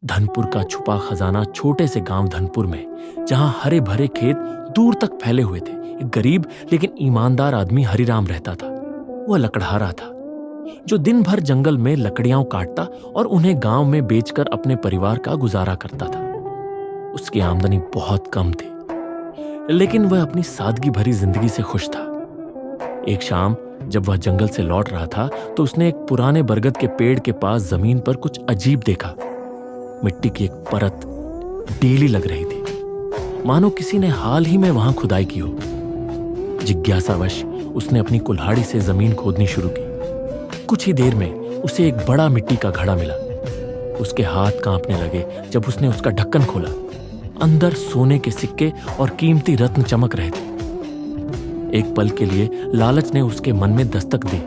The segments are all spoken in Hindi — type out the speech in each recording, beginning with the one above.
धनपुर का छुपा खजाना छोटे से गांव धनपुर में, जहां हरे भरे खेत दूर तक फैले हुए थे, एक गरीब लेकिन ईमानदार आदमी हरिराम रहता था। वह लकड़हारा था जो दिन भर जंगल में लकड़ियां काटता और उन्हें गांव में बेचकर अपने परिवार का गुजारा करता था। उसकी आमदनी बहुत कम थी, लेकिन वह अपनी सादगी भरी जिंदगी से खुश था। एक शाम जब वह जंगल से लौट रहा था तो उसने एक पुराने बरगद के पेड़ के पास जमीन पर कुछ अजीब देखा। मिट्टी की एक परत ढीली लग रही थी, मानो किसी ने हाल ही में वहां खुदाई की हो। जिज्ञासावश उसने अपनी कुल्हाड़ी से जमीन खोदनी शुरू की। कुछ ही देर में उसे एक बड़ा मिट्टी का घड़ा मिला। उसके हाथ कांपने लगे जब उसने उसका ढक्कन खोला। अंदर सोने के सिक्के और कीमती रत्न चमक रहे थे। एक पल के लिए लालच ने उसके मन में दस्तक दी।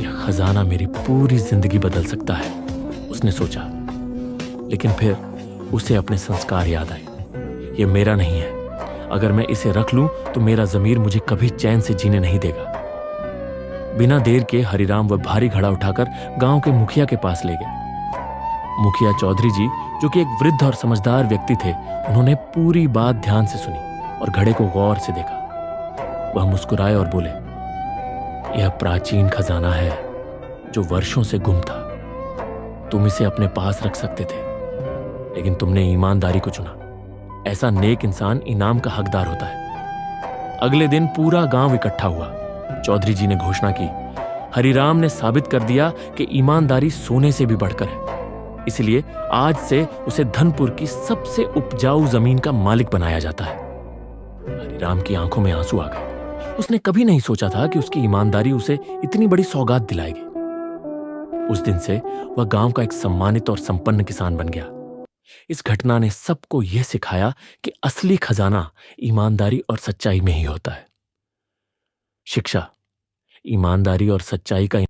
यह खजाना मेरी पूरी जिंदगी बदल सकता है, उसने सोचा। लेकिन फिर उसे अपने संस्कार याद आए। यह मेरा नहीं है। अगर मैं इसे रख लूं तो मेरा जमीर मुझे कभी चैन से जीने नहीं देगा। बिना देर के हरिराम वह भारी घड़ा उठाकर गांव के मुखिया के पास ले गए। मुखिया चौधरी जी, जो कि एक वृद्ध और समझदार व्यक्ति थे, उन्होंने पूरी बात ध्यान से सुनी और घड़े को गौर से देखा। वह मुस्कुराए और बोले, यह प्राचीन खजाना है जो वर्षों से गुम था। तुम इसे अपने पास रख सकते थे, लेकिन तुमने ईमानदारी को चुना। ऐसा नेक इंसान इनाम का हकदार होता है। अगले दिन पूरा गांव इकट्ठा हुआ। चौधरी जी ने घोषणा की, हरिराम ने साबित कर दिया कि ईमानदारी सोने से भी बढ़कर है। इसलिए आज से उसे धनपुर की सबसे उपजाऊ जमीन का मालिक बनाया जाता है। हरिराम की आंखों में आंसू आ गए। उसने कभी नहीं सोचा था कि उसकी ईमानदारी उसे इतनी बड़ी सौगात दिलाएगी। उस दिन से वह गांव का एक सम्मानित और संपन्न किसान बन गया। इस घटना ने सबको यह सिखाया कि असली खजाना ईमानदारी और सच्चाई में ही होता है। शिक्षा, ईमानदारी और सच्चाई का